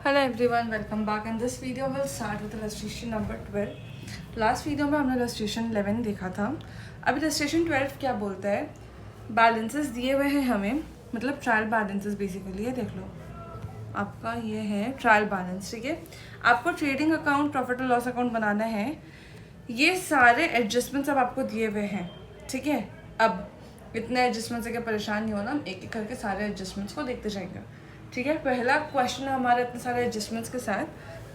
Hello everyone, welcome back. And this video will start with illustration number 12. Last video में हमने illustration 11 देखा था. अभी illustration 12 क्या बोलता है? बैलेंसेस दिए हुए हैं हमें, मतलब ट्रायल बैलेंसेस बेसिकली है. देख लो, आपका ये है ट्रायल बैलेंस. ठीक है, आपको ट्रेडिंग अकाउंट, प्रॉफिट और लॉस अकाउंट बनाना है. ये सारे एडजस्टमेंट्स अब आपको दिए हुए हैं. ठीक है, अब इतने एडजस्टमेंट से क्या परेशान नहीं होना, हम एक एक करके सारे एडजस्टमेंट्स को देखते जाएंगे. ठीक है, पहला क्वेश्चन है हमारा इतने सारे एडजस्टमेंट्स के साथ,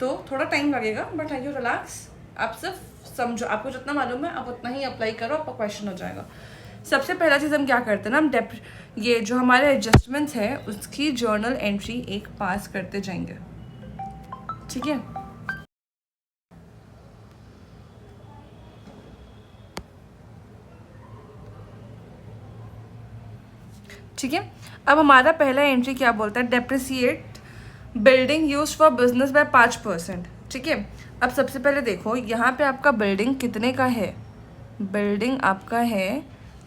तो थोड़ा टाइम लगेगा, बट आई यू रिलैक्स. आप सिर्फ समझो, आपको जितना मालूम है आप उतना ही अप्लाई करो, आपका क्वेश्चन हो जाएगा. सबसे पहला चीज़ हम क्या करते हैं ना, हम ये जो हमारे एडजस्टमेंट्स है उसकी जर्नल एंट्री एक पास करते जाएंगे. ठीक है, ठीक है. अब हमारा पहला एंट्री क्या बोलता है, depreciate building use for business by 5%. ठीक है, अब सबसे पहले देखो यहाँ पे आपका बिल्डिंग कितने का है. बिल्डिंग आपका है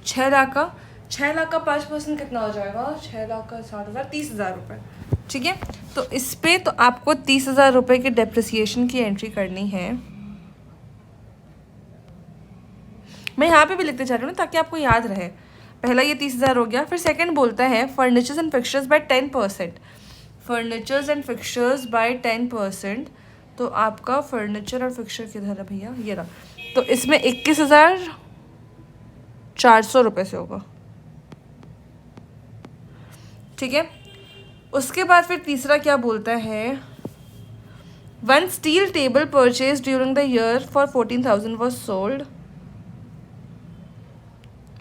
6 लाख का. 6 लाख का 5% कितना हो जाएगा, 6 लाख का 60,000, 30,000 रुपये. ठीक है, तो इस पे तो आपको 30,000 रुपये की डेप्रिसिएशन की एंट्री करनी है. मैं यहाँ पे भी लिखते जा रही हूँ ना ताकि आपको याद रहे. पहला ये 30,000 हो गया. फिर सेकंड बोलता है furnitures and fixtures by 10%. Furnitures and fixtures by 10%. तो आपका फर्नीचर और फिक्सचर किधर है भैया, ये रहा. तो इसमें 21,400 रुपये से होगा. ठीक है, उसके बाद फिर तीसरा क्या बोलता है, one steel table purchase during the year for 14,000 was sold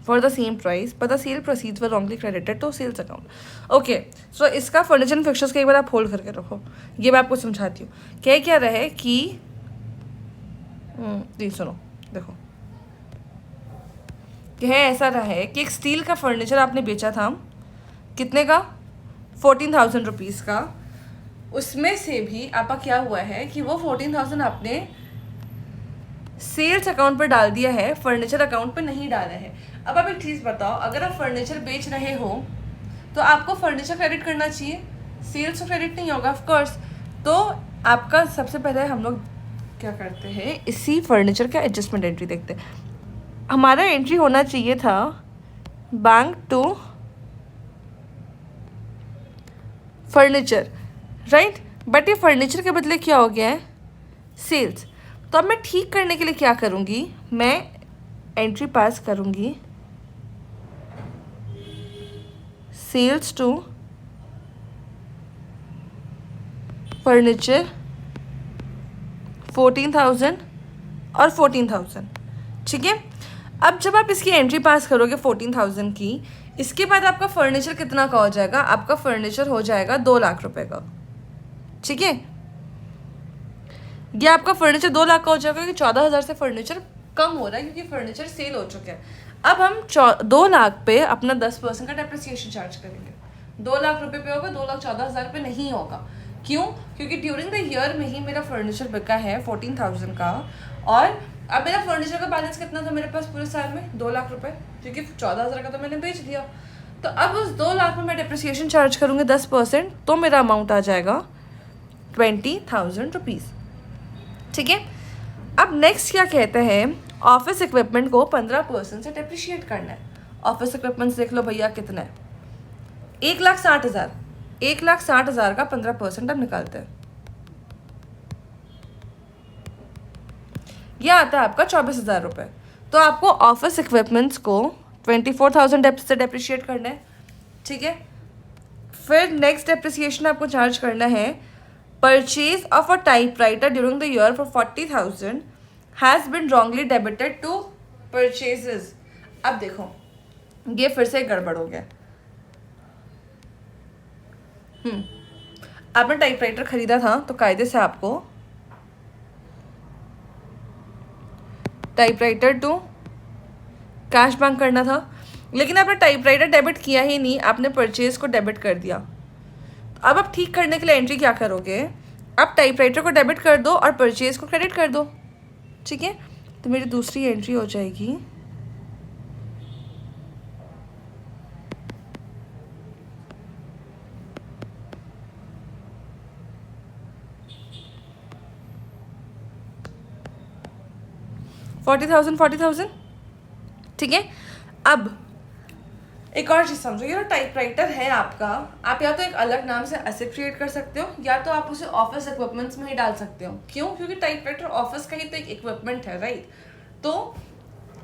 for the same price but the sale proceeds were wrongly credited to sales account. Okay, so इसका फर्नीचर एंड फिक्सचर्स का एक बार आप होल्ड करके रखो, ये मैं आपको समझाती हूँ. क्या रहे कि जी सुनो, देखो यह ऐसा रहा है कि एक स्टील का फर्नीचर आपने बेचा था, कितने का, 14,000 रुपीज़ का. उसमें से भी आपका क्या हुआ है कि वो 14,000 आपने सेल्स अकाउंट पर डाल दिया है, फर्नीचर अकाउंट पर नहीं डाला है. अब आप एक चीज़ बताओ, अगर आप फर्नीचर बेच रहे हो तो आपको फर्नीचर क्रेडिट करना चाहिए, सेल्स तो क्रेडिट नहीं होगा ऑफकोर्स. तो आपका सबसे पहले हम लोग क्या करते हैं, इसी फर्नीचर का एडजस्टमेंट एंट्री देखते हैं. हमारा एंट्री होना चाहिए था bank to furniture, right. But ये फर्नीचर के बदले क्या हो गया है, सेल्स. तो अब मैं ठीक करने के लिए क्या करूँगी, मैं एंट्री पास करूँगी सेल्स टू फर्नीचर 14,000 और 14,000. ठीक है, अब जब आप इसकी एंट्री पास करोगे 14,000 की, इसके बाद आपका फर्नीचर कितना का हो जाएगा, आपका फर्नीचर हो जाएगा 2 लाख रुपए का. ठीक है, ये आपका फर्नीचर 2 लाख का हो जाएगा क्योंकि 14,000 से फर्नीचर कम हो रहा है क्योंकि फर्नीचर सेल हो चुके हैं. अब हम 2 लाख पे अपना 10% का डेप्रिसिएशन चार्ज करेंगे. 2 लाख रुपए पे होगा, 2,14,000 पे नहीं होगा. क्यों, क्योंकि ड्यूरिंग द ईयर में ही मेरा फर्नीचर बिका है 14,000 का. और अब मेरा फर्नीचर का बैलेंस कितना था मेरे पास पूरे साल में, 2 लाख रुपए, क्योंकि 14,000 का तो मैंने बेच दिया. तो अब उस 2 लाख में मैं डेप्रिसिएशन चार्ज करूँगी 10%, तो मेरा अमाउंट आ जाएगा 20,000 रुपीज़. ठीक है, अब नेक्स्ट क्या कहते हैं, ऑफिस इक्विपमेंट को 15% से डेप्रिशिएट करना है. ऑफिस इक्विपमेंट देख लो भैया कितना है, 1,60,000. 1,60,000 का 15% अब निकालते हैं, यह आता है आपका 24,000 रुपये. तो आपको ऑफिस इक्विपमेंट्स को 24,000 से डेप्रिशिएट करना है. ठीक है, फिर नेक्स्ट डेप्रिसिएशन आपको चार्ज करना है, purchase of a typewriter during the year for 40,000 has been wrongly debited to purchases. अब देखो ये फिर से गड़बड़ हो गया. आपने टाइपराइटर खरीदा था तो कायदे से आपको टाइपराइटर टू कैश बैंक करना था, लेकिन आपने टाइपराइटर डेबिट किया ही नहीं, आपने परचेज को डेबिट कर दिया. अब आप ठीक करने के लिए एंट्री क्या करोगे, आप टाइपराइटर को डेबिट कर दो और परचेज को क्रेडिट कर दो. ठीक है, तो मेरी दूसरी एंट्री हो जाएगी 40,000 ठीक है। अब एक और चीज़ समझो, ये जो टाइपराइटर है आपका, आप या तो एक अलग नाम से एसेट क्रिएट कर सकते हो या तो आप उसे ऑफिस इक्विपमेंट्स में ही डाल सकते हो। क्यों? क्योंकि टाइपराइटर ऑफिस का ही तो एक इक्विपमेंट है, राइट। तो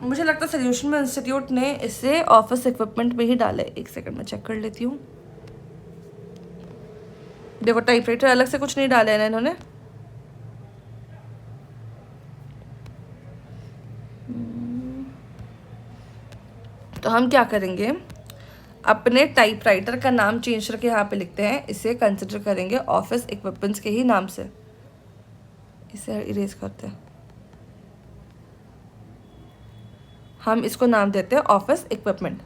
मुझे लगता है सोल्यूशन में इंस्टीट्यूट ने इसे ऑफिस इक्विपमेंट में ही डाले। एक सेकंड में चेक कर लेती हूँ। देखो टाइपराइटर अलग से कुछ नहीं डाले ना इन्होंने। तो हम क्या करेंगे, अपने टाइपराइटर का नाम चेंज करके यहाँ पे लिखते हैं, इसे कंसिडर करेंगे ऑफिस इक्विपमेंट्स के ही नाम से। इसे इरेज करते हैं, हम इसको नाम देते हैं ऑफिस इक्विपमेंट।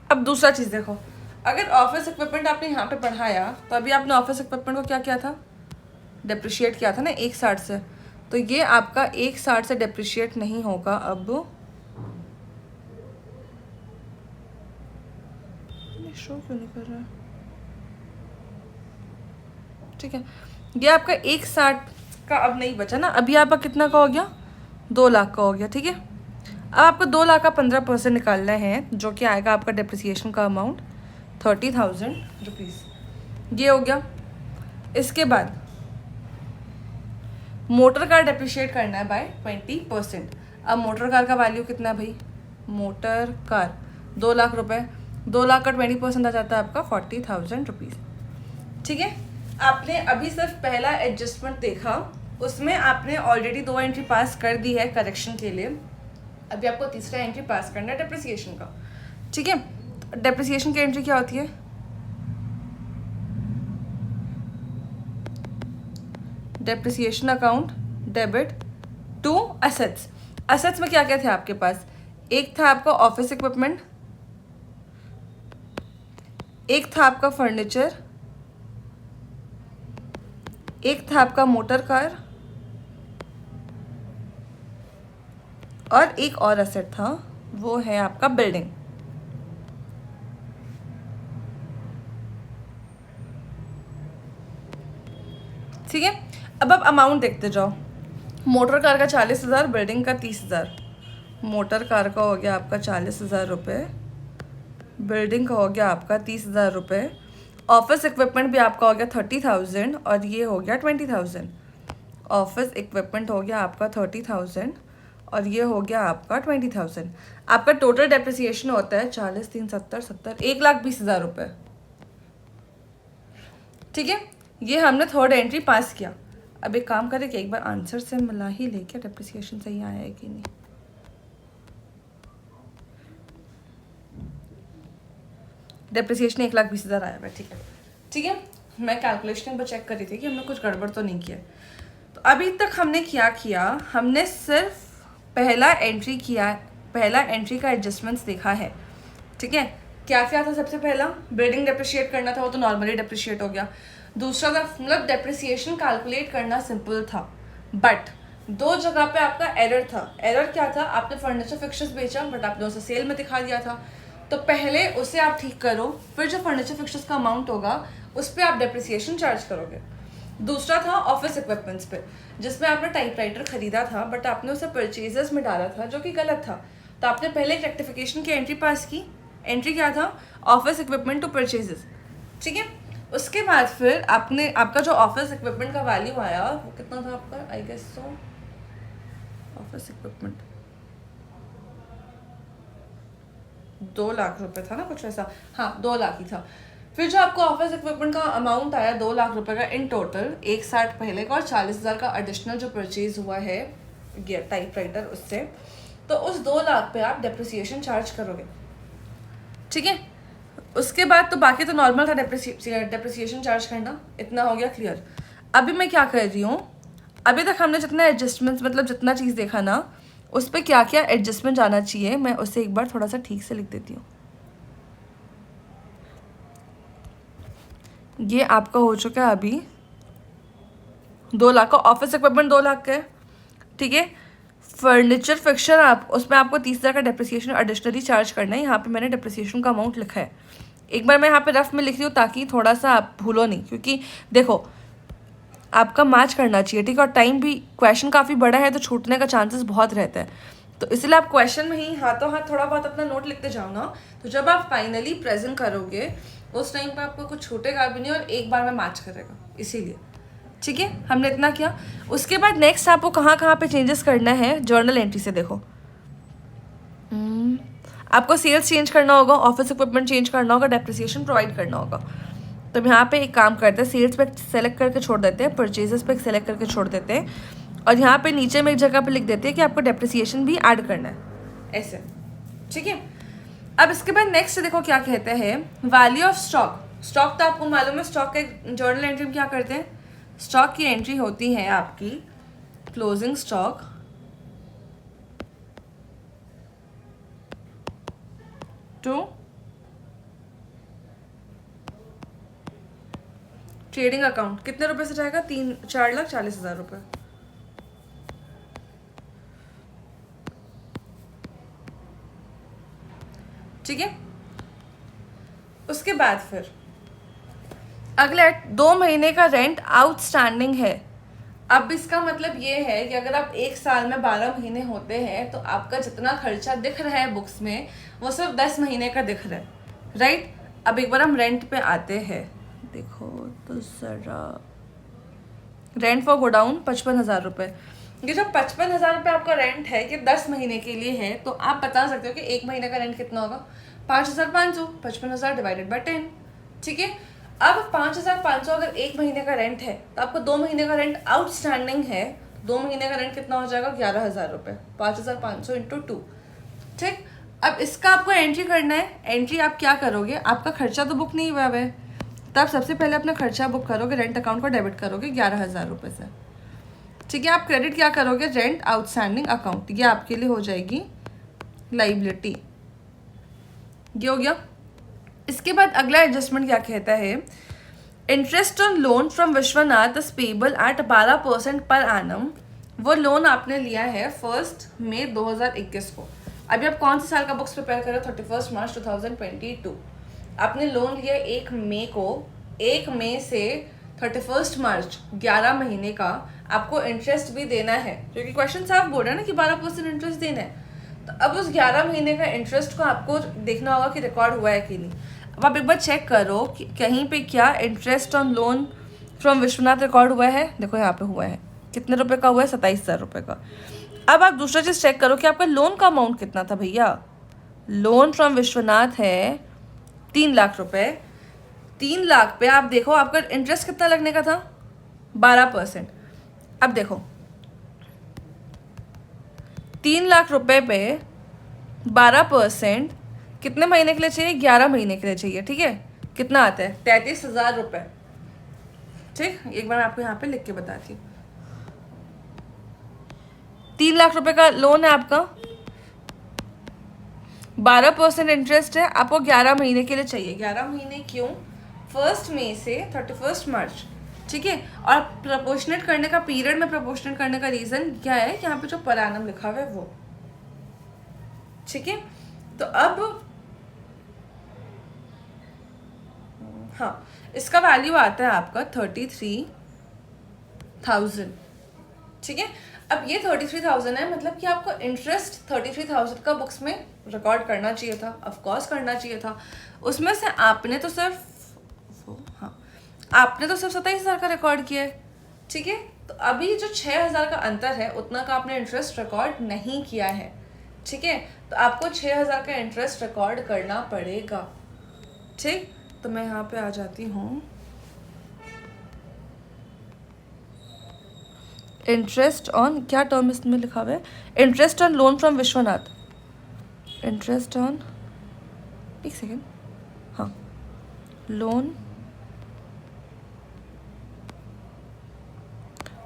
अब दूसरा चीज़ देखो, अगर ऑफिस इक्विपमेंट आपने यहाँ पे पढ़ाया तो अभी आपने ऑफिस इक्विपमेंट को क्या किया था, डिप्रिशिएट किया था ना 160 से। तो ये आपका 160 से डिप्रिशिएट नहीं होगा। अब शो क्यों नहीं कर रहा है, ठीक है। ये आपका 160 का अब नहीं बचा ना, अभी आपका कितना का हो गया, 2 लाख का हो गया, ठीक है। अब आपको 2 लाख का 15% निकालना है, जो कि आएगा आपका डिप्रिसिएशन का अमाउंट 30,000 रुपीज़। ये हो गया। इसके बाद मोटर कार डिप्रिशिएट करना है बाय 20%। अब मोटर कार का वैल्यू कितना है भाई, मोटर कार 2 लाख रुपए, 2 लाख का 20% आ जाता है आपका 40,000 रुपीज़, ठीक है। आपने अभी सिर्फ पहला एडजस्टमेंट देखा, उसमें आपने ऑलरेडी 2 एंट्री पास कर दी है करेक्शन के लिए। अभी आपको तीसरा एंट्री पास करना है डेप्रिसिएशन का, ठीक है। डेप्रिसिएशन की एंट्री क्या होती है, depreciation account debit to assets. Assets में क्या क्या थे आपके पास, एक था आपका ऑफिस इक्विपमेंट, एक था आपका फर्नीचर, एक था आपका मोटर कार, और एक और असेट था, वो है आपका बिल्डिंग। ठीक है। अब आप अमाउंट देखते जाओ, मोटर कार का 40,000, बिल्डिंग का 30,000। मोटर कार का हो गया आपका 40,000 रुपये, बिल्डिंग का हो गया आपका 30,000 रुपये, ऑफिस इक्विपमेंट भी आपका हो गया 30,000, और ये हो गया 20,000। ऑफिस इक्विपमेंट हो गया आपका 30,000 और ये हो गया आपका 20,000। आपका टोटल डेप्रिसिएशन होता है 40, 3, 70, 70, 1,20,000 रुपये, ठीक है। ये हमने थर्ड एंट्री पास किया। अब एक काम करें कि एक बार आंसर से मिला ही लेके डेप्रिसिएशन सही आया है कि नहीं। डेप्रिसिएशन 1,20,000 आया है, ठीक है, ठीक है। मैं कैलकुलेशन पर चेक कर रही थी कि हमने कुछ गड़बड़ तो नहीं किया। तो अभी तक हमने क्या किया, हमने सिर्फ पहला एंट्री किया, पहला एंट्री का एडजस्टमेंट्स देखा है, ठीक है। क्या क्या था, सबसे पहला बिल्डिंग डेप्रिशिएट करना था, वो तो नॉर्मली डेप्रिशिएट हो गया। दूसरा था मतलब डेप्रिसिएशन कैलकुलेट करना सिंपल था, बट 2 जगह पे आपका एरर था। एरर क्या था, आपने फर्नीचर फिक्सर्स बेचा बट आपने उसे सेल में दिखा दिया था, तो पहले उसे आप ठीक करो, फिर जो फर्नीचर फिक्सर्स का अमाउंट होगा उस पर आप डेप्रिसिएशन चार्ज करोगे। दूसरा था ऑफिस इक्विपमेंट्स पे, जिसमें आपने टाइपराइटर खरीदा था बट आपने उसे परचेजेस में डाला था, जो कि गलत था। तो आपने पहले एक रेक्टिफिकेशन की एंट्री पास की। एंट्री क्या था, ऑफिस इक्विपमेंट टू परचेजेस, ठीक है। उसके बाद फिर आपने आपका जो ऑफिस इक्विपमेंट का वैल्यू आया वो कितना था आपका, I guess so office equipment 2 lakh रुपए था ना, कुछ ऐसा, हाँ 2 लाख ही था। फिर जो आपको ऑफिस इक्विपमेंट का अमाउंट आया 2 लाख रुपए का इन टोटल, 160 पहले का और 40,000 का एडिशनल जो परचेज हुआ है टाइपराइटर उससे, तो उस 2 लाख पे आप डेप्रिसिएशन चार्ज करोगे, ठीक है। उसके बाद तो बाकी तो नॉर्मल था डेप्रिसिएशन चार्ज करना, इतना हो गया क्लियर। अभी मैं क्या कर रही हूँ, अभी तक हमने जितना एडजस्टमेंट्स मतलब जितना चीज़ देखा ना, उस पर क्या क्या एडजस्टमेंट जाना चाहिए, मैं उसे एक बार थोड़ा सा ठीक से लिख देती हूँ। ये आपका हो चुका है अभी 2 लाख का ऑफिस इक्विपमेंट, 2 लाख का है, ठीक है। फर्नीचर फिक्सर आप उसमें आपको 30,000 का डेप्रिसिएशन एडिशनली चार्ज करना है। यहाँ पे मैंने डेप्रिसिएशन का अमाउंट लिखा है, एक बार मैं यहाँ पे रफ में लिख रही हूँ ताकि थोड़ा सा आप भूलो नहीं, क्योंकि देखो आपका मैच करना चाहिए, ठीक है, और टाइम भी, क्वेश्चन काफ़ी बड़ा है तो छूटने का चांसेस बहुत रहता है, तो इसलिए आप क्वेश्चन में ही हाथों हाथ थोड़ा बहुत अपना नोट लिखते जाओ ना, तो जब आप फाइनली प्रेजेंट करोगे उस टाइम पे आपको कुछ छूटेगा भी नहीं और एक बार में मैच करेगा, इसीलिए। ठीक है, हमने इतना किया। उसके बाद नेक्स्ट आपको कहाँ कहाँ पे चेंजेस करना है, जर्नल एंट्री से देखो। आपको सेल्स चेंज करना होगा, ऑफिस इक्विपमेंट चेंज करना होगा, डेप्रिसिएशन प्रोवाइड करना होगा। तो हम यहाँ पे एक काम करते हैं, सेल्स पे सेलेक्ट करके छोड़ देते हैं, परचेजेस पे सेलेक्ट करके छोड़ देते हैं, और यहाँ पे नीचे में एक जगह पे लिख देते हैं कि आपको डेप्रिसिएशन भी ऐड करना है, ऐसे। ठीक है, अब इसके बाद नेक्स्ट देखो क्या कहते हैं, वैल्यू ऑफ स्टॉक। स्टॉक तो आपको मालूम है, स्टॉक के जर्नल एंट्री में क्या करते हैं, स्टॉक की एंट्री होती है आपकी closing stock to trading account. कितने रुपए से जाएगा, 4,40,000 रुपये। ठीक है, उसके बाद फिर अगले 2 महीने का रेंट आउटस्टैंडिंग है। अब इसका मतलब ये है कि अगर आप एक साल में 12 महीने होते हैं तो आपका जितना खर्चा दिख रहा है बुक्स में वो सिर्फ 10 महीने का दिख रहा है, राइट। अब एक बार हम रेंट पे आते हैं, देखो तो जरा, रेंट फॉर गोडाउन 55,000 रुपये। ये जो 55,000 रुपये आपका रेंट है ये 10 महीने के लिए है, तो आप बता सकते हो कि एक महीने का रेंट कितना होगा, 5,500, 55,000 डिवाइडेड बाई 10। ठीक है, अब 5,500 अगर एक महीने का रेंट है तो आपको 2 महीने का रेंट आउटस्टैंडिंग है, 2 महीने का रेंट कितना हो जाएगा, 11,000 रुपये, 5,500 इंटू 2। ठीक, अब इसका आपको एंट्री करना है। एंट्री आप क्या करोगे, आपका खर्चा तो बुक नहीं हुआ है, तब सबसे पहले अपना खर्चा बुक करोगे, रेंट अकाउंट को डेबिट करोगे 11,000 रुपये से। ठीक है, आप क्रेडिट क्या करोगे, रेंट आउटस्टैंडिंग अकाउंट, ये आपके लिए हो जाएगी लाइबिलिटी। ये हो गया। इसके बाद अगला एडजस्टमेंट क्या कहता है, interest on loan from Vishwanath is payable eight 12% per annum. वो लोन आपने लिया है 1 मई 2021 को। अभी आप कौन से साल का बुक्स प्रिपेयर कर रहे हो, 31 मार्च 2022। आपने लोन लिया 1 मई को, 1 मई से 31 मार्च 11 महीने का आपको इंटरेस्ट भी देना है, क्योंकि क्वेश्चन साफ बोल रहा है ना कि 12% इंटरेस्ट देना है। तो अब उस 11 महीने का इंटरेस्ट को आपको देखना होगा कि रिकॉर्ड हुआ है कि नहीं। अब आप एक बार चेक करो कि कहीं पे क्या interest on loan from Vishwanath record हुआ है। देखो यहाँ पे हुआ है, कितने रुपए का हुआ है, 27,000 रुपये का। अब आप दूसरा चीज़ चेक करो कि आपका लोन का अमाउंट कितना था भैया। लोन फ्रॉम विश्वनाथ है 3 लाख रुपए। 3 लाख पे आप देखो आपका इंटरेस्ट कितना लगने का था, 12%। अब देखो 3 लाख रुपए पे 12% कितने महीने के लिए चाहिए, 11 महीने के लिए चाहिए। ठीक है, कितना आता है, 33,000 रुपये। ठीक, एक बार मैं आपको यहाँ पे लिख के बताती हूँ। 3 लाख रुपए का लोन है आपका, 12% इंटरेस्ट है, आपको 11 महीने के लिए चाहिए। 11 महीने क्यों, 1 मई से 31 मार्च। ठीक है, और प्रपोर्शनेट करने का, पीरियड में प्रपोर्शनेट करने का रीज़न क्या है, यहाँ पे जो पर एनम लिखा हुआ है वो। ठीक है, तो अब हाँ, इसका वैल्यू आता है आपका 33,000। ठीक है, अब ये 33,000 है, मतलब कि आपको इंटरेस्ट 33,000 का बुक्स में रिकॉर्ड करना चाहिए था, ऑफ कोर्स करना चाहिए था। उसमें से आपने तो सिर्फ 27,000 का रिकॉर्ड किया है। ठीक है, तो अभी जो 6,000 का अंतर है उतना का आपने इंटरेस्ट रिकॉर्ड नहीं किया है। ठीक है, तो आपको 6,000 का इंटरेस्ट रिकॉर्ड करना पड़ेगा। ठीक, तो मैं यहाँ पे आ जाती हूँ, इंटरेस्ट ऑन, क्या टर्म इसमें लिखा हुआ है, interest on loan from Vishwanath, interest on, एक सेकेंड, हाँ, loan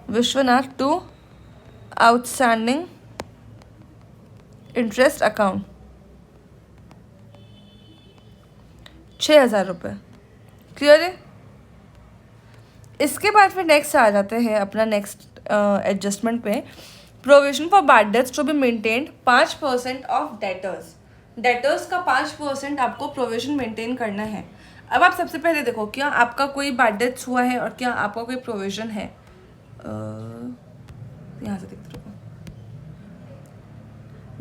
Vishwanath to outstanding interest account 6,000 रुपये। क्लियर है। इसके बाद फिर नेक्स्ट आ जाते हैं अपना नेक्स्ट एडजस्टमेंट पे, provision for bad debts to be maintained 5% of debtors. Debtors का 5% आपको प्रोविजन मेंटेन करना है। अब आप सबसे पहले देखो क्या आपका कोई बैड डेट्स हुआ है और क्या आपका कोई प्रोविजन है। यहाँ से देखते रहो,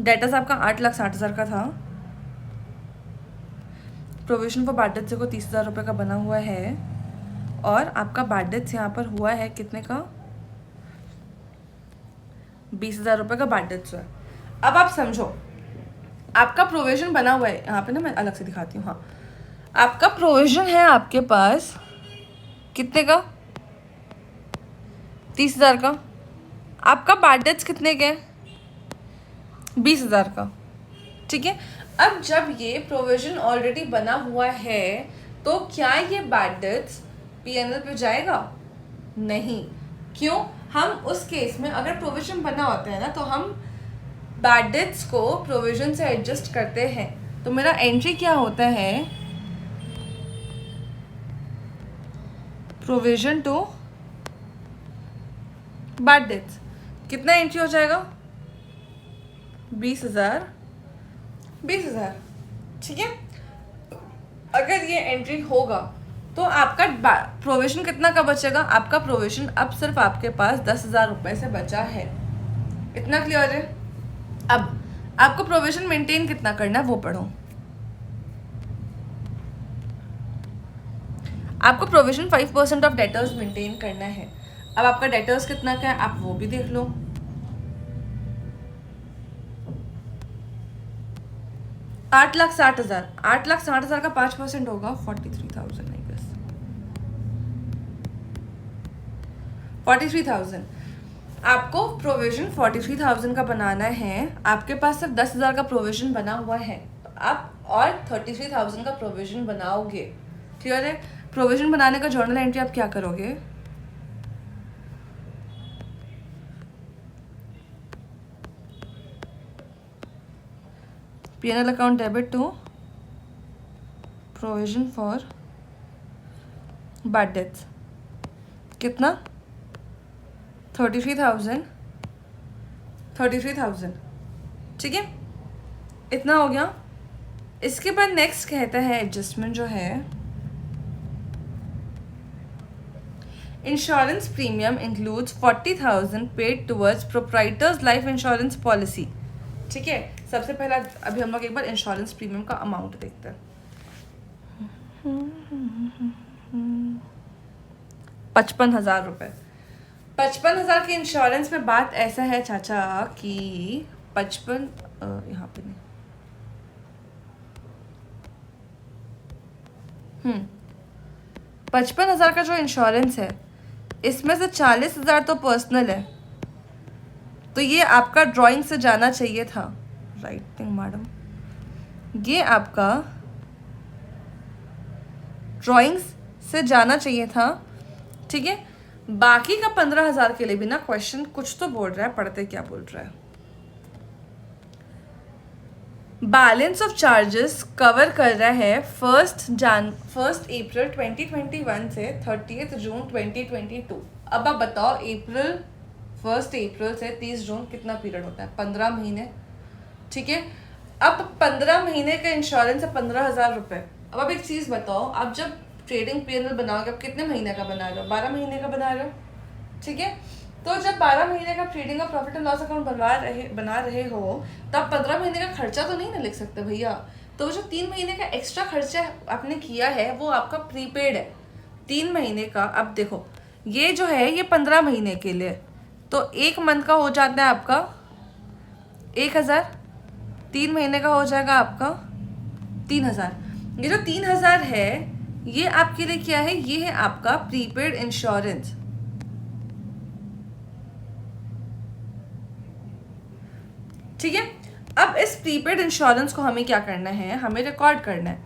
डेटर्स आपका 8,60,000 का था, प्रोविजन फॉर बैड डेट्स को 30,000 रुपये का बना हुआ है, और आपका बैड डेट्स यहाँ पर हुआ है कितने का, 20,000 रुपये का बैड डेट्स हुआ है। अब आप समझो आपका प्रोविजन बना हुआ है, यहाँ पे ना मैं अलग से दिखाती हूँ। हाँ, आपका प्रोविजन है आपके पास कितने का, 30,000 का। आपका बैड डेट्स कितने के, 20,000 का। ठीक है, अब जब ये प्रोविजन ऑलरेडी बना हुआ है तो क्या ये बैड डेट्स पीएनएल पे जाएगा? नहीं। क्यों? हम उस केस में अगर प्रोविजन बना होता है ना तो हम बैड डेट्स को प्रोविजन से एडजस्ट करते हैं। तो मेरा एंट्री क्या होता है, प्रोविजन टू बैड डेट्स। कितना एंट्री हो जाएगा, 20,000। ठीक है, अगर ये एंट्री होगा तो आपका प्रोविजन कितना का बचेगा, आपका प्रोविजन अब सिर्फ आपके पास 10,000 रुपये से बचा है। इतना क्लियर है? अब आपको प्रोविजन मेंटेन कितना करना है वो पढ़ो। आपको प्रोविजन 5% ऑफ डेटर्स मेंटेन करना है। अब आपका डेटर्स कितना का है आप वो भी देख लो। 8,60,000, 8,60,000 का 5% होगा 43,000 आई गेस, 43,000। आपको प्रोविजन 43,000 का बनाना है, आपके पास सिर्फ 10,000 का प्रोविजन बना हुआ है, तो आप और 33,000 का प्रोविजन बनाओगे। क्लियर है? प्रोविजन बनाने का जर्नल एंट्री आप क्या करोगे, PNL account debit to provision for bad debts, कितना, 33,000। ठीक है, इतना हो गया। इसके बाद नेक्स्ट कहता है एडजस्टमेंट जो है, insurance premium includes 40,000 paid towards proprietors life insurance policy. ठीक है, सबसे पहला अभी हम लोग एक बार इंश्योरेंस प्रीमियम का अमाउंट देखते हैं। 55,000 रुपये। 55,000 के इंश्योरेंस में बात ऐसा है चाचा कि 55 यहाँ पे नहीं, 55,000 का जो इंश्योरेंस है इसमें से 40,000 तो पर्सनल है, तो ये आपका ड्राइंग से जाना चाहिए था। राइटिंग मैडम, ये आपका ड्राइंग्स से जाना चाहिए था। ठीक है, बाकी का 15,000 के लिए भी ना क्वेश्चन कुछ तो बोल रहा है, पढ़ते क्या बोल रहा है। बैलेंस ऑफ चार्जेस कवर कर रहा है 1 अप्रैल 2021 से 30 जून 2022। अब आप बताओ 1 अप्रैल से 30 जून कितना पीरियड होता है, 15 महीने। ठीक है, अब 15 महीने का इंश्योरेंस है 15,000 रुपये। अब आप एक चीज़ बताओ, आप जब ट्रेडिंग पीएनएल बनाओगे आप कितने महीने का बना रहे हो, 12 महीने का बना रहे हो। ठीक है, तो जब 12 महीने का ट्रेडिंग का प्रॉफिट एंड लॉस अकाउंट बना रहे हो तब 15 महीने का खर्चा तो नहीं ना लिख सकते भैया। तो जो 3 महीने का एक्स्ट्रा खर्चा आपने किया है वो आपका प्रीपेड है 3 महीने का। अब देखो ये जो है ये 15 महीने के लिए, तो 1 मंथ का हो जाता है आपका 1,000, 3 महीने का हो जाएगा आपका 3,000। ये जो 3,000 है ये आपके लिए क्या है, ये है आपका प्रीपेड इंश्योरेंस। ठीक है, अब इस प्रीपेड इंश्योरेंस को हमें क्या करना है, हमें रिकॉर्ड करना है।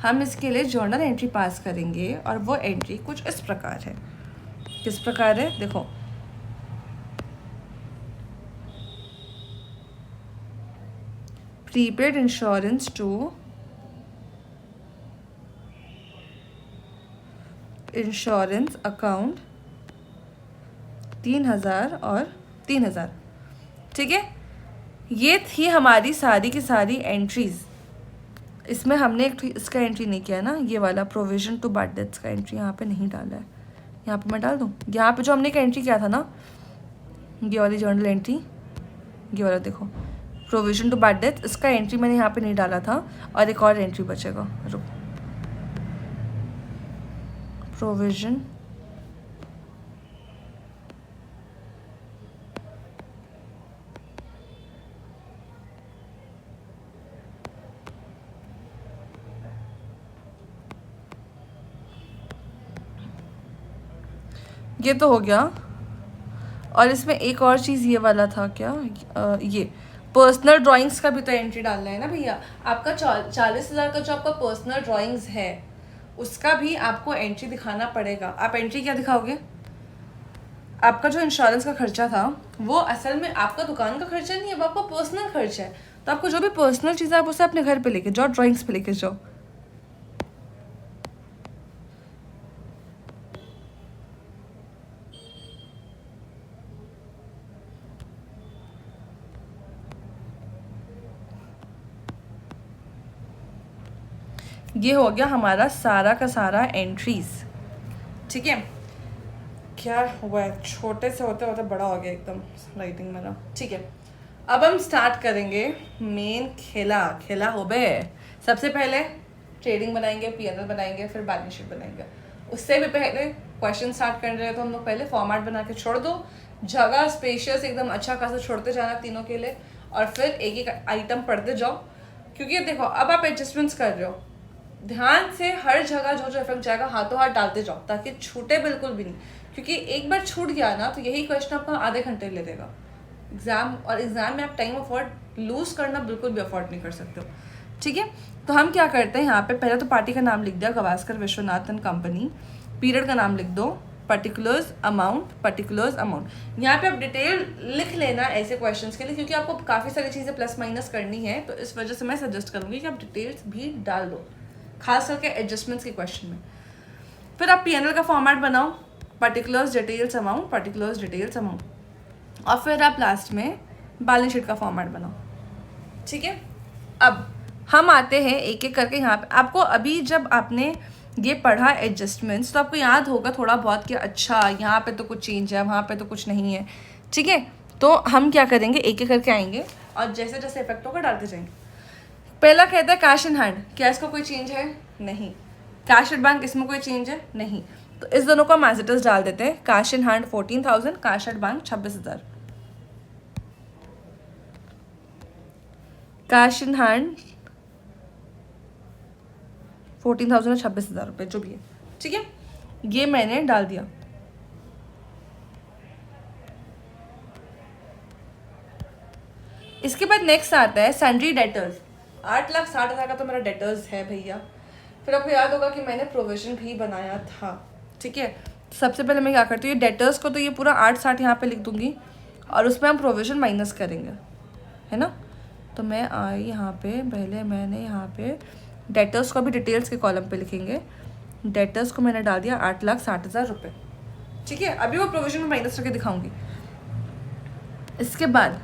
हम इसके लिए जर्नल एंट्री पास करेंगे और वो एंट्री कुछ इस प्रकार है। किस प्रकार है देखो, prepaid insurance to insurance account 3,000 और 3,000। ठीक है, ये थी हमारी सारी की सारी एंट्रीज। इसमें हमने इसका एंट्री नहीं किया है ना, ये वाला प्रोविजन टू बैड डेट्स का एंट्री यहाँ पे नहीं डाला है। यहाँ पे मैं डाल दूँ, यहाँ पे जो हमने एक एंट्री किया था ना, ये वाली जर्नल एंट्री, ये वाला देखो प्रोविजन टू बैड डेट्स, इसका एंट्री मैंने यहाँ पे नहीं डाला था। और एक और एंट्री बचेगा, रुक, प्रोविजन ये तो हो गया। और इसमें एक और चीज़ ये वाला था क्या, ये पर्सनल ड्राइंग्स का भी तो एंट्री डालना है ना भैया। आपका 40,000 का जो आपका पर्सनल ड्राइंग्स है उसका भी आपको एंट्री दिखाना पड़ेगा। आप एंट्री क्या दिखाओगे, आपका जो इंश्योरेंस का खर्चा था वो असल में आपका दुकान का खर्चा नहीं है, वो आपका पर्सनल खर्चा है। तो आपको जो भी पर्सनल चीज़ है आप उसे अपने घर पे लेके जाओ, ड्राइंग्स पे लेके जाओ। ये हो गया हमारा सारा का सारा एंट्रीज, ठीक है। क्या हुआ है, छोटे से होते होते बड़ा हो गया एकदम राइटिंग मेरा, ठीक है। अब हम स्टार्ट करेंगे मेन खेला हो बे। सबसे पहले ट्रेडिंग बनाएंगे, पीएनएल बनाएंगे, फिर बैलेंस शीट बनाएंगे। उससे भी पहले क्वेश्चन स्टार्ट कर रहे हैं तो हम लोग पहले फॉर्मेट बना के छोड़ दो, जगह स्पेशियस एकदम अच्छा खासा छोड़ते जाना तीनों के लिए, और फिर एक एक आइटम पढ़ते जाओ। क्योंकि देखो अब आप एडजस्टमेंट्स कर रहे हो, ध्यान से हर जगह जो जो इफेक्ट जाएगा हाथों हाथ डालते जाओ ताकि छूटे बिल्कुल भी नहीं। क्योंकि एक बार छूट गया ना तो यही क्वेश्चन आपका आधे घंटे ले लेगा एग्जाम, और एग्जाम में आप टाइम अफोर्ड लूज करना बिल्कुल भी अफोर्ड नहीं कर सकते हो, ठीक है। तो हम क्या करते हैं, यहाँ पे पहले तो पार्टी का नाम लिख दिया, Gavaskar Vishwanath and company. Period का नाम लिख दो, पर्टिकुलर्स अमाउंट। यहाँ पे आप डिटेल लिख लेना ऐसे क्वेश्चंस के लिए, क्योंकि आपको काफ़ी सारी चीज़ें प्लस माइनस करनी है, तो इस वजह से मैं सजेस्ट करूँगी कि आप डिटेल्स भी डाल दो, खास करके एडजस्टमेंट्स के क्वेश्चन में। फिर आप पीएनएल का फॉर्मेट बनाओ, पर्टिकुलर्स डिटेल्स अमाउंट, और फिर आप लास्ट में बैलेंस शीट का फॉर्मेट बनाओ, ठीक है। अब हम आते हैं एक एक करके यहाँ पे। आपको अभी जब आपने ये पढ़ा एडजस्टमेंट्स तो आपको याद होगा थोड़ा बहुत कि अच्छा यहाँ पे तो कुछ चेंज है, वहाँ पे तो कुछ नहीं है, ठीक है। तो हम क्या करेंगे, एक एक करके आएंगे और जैसे जैसे इफेक्ट होगा डालते जाएंगे। पहला कहता है कैश इन हैंड, क्या इसका कोई चेंज है, नहीं। कैश एट बैंक, इसमें कोई चेंज है, नहीं। तो इस दोनों को हम एज इट इज डाल देते हैं। Cash in hand 14,000, cash at bank 26,000। Cash in hand 14,000 और 26,000 रुपये जो भी है, ठीक है। ये मैंने डाल दिया। इसके बाद नेक्स्ट आता है सैंड्री डेटर्स। 8,60,000 का तो मेरा डेटर्स है भैया। फिर आपको याद होगा कि मैंने प्रोविजन भी बनाया था, ठीक है। सबसे पहले मैं क्या करती हूँ, ये डेटर्स को तो ये पूरा 8,60 यहाँ पे लिख दूंगी और उसमें हम प्रोविजन माइनस करेंगे, है ना। तो मैं आई यहाँ पे, पहले मैंने यहाँ पे डेटर्स को भी डिटेल्स के कॉलम पे लिखेंगे। डेटर्स को मैंने डाल दिया 8,60,000 रुपये, ठीक है। अभी वो प्रोविजन में माइनस करके दिखाऊंगी। इसके बाद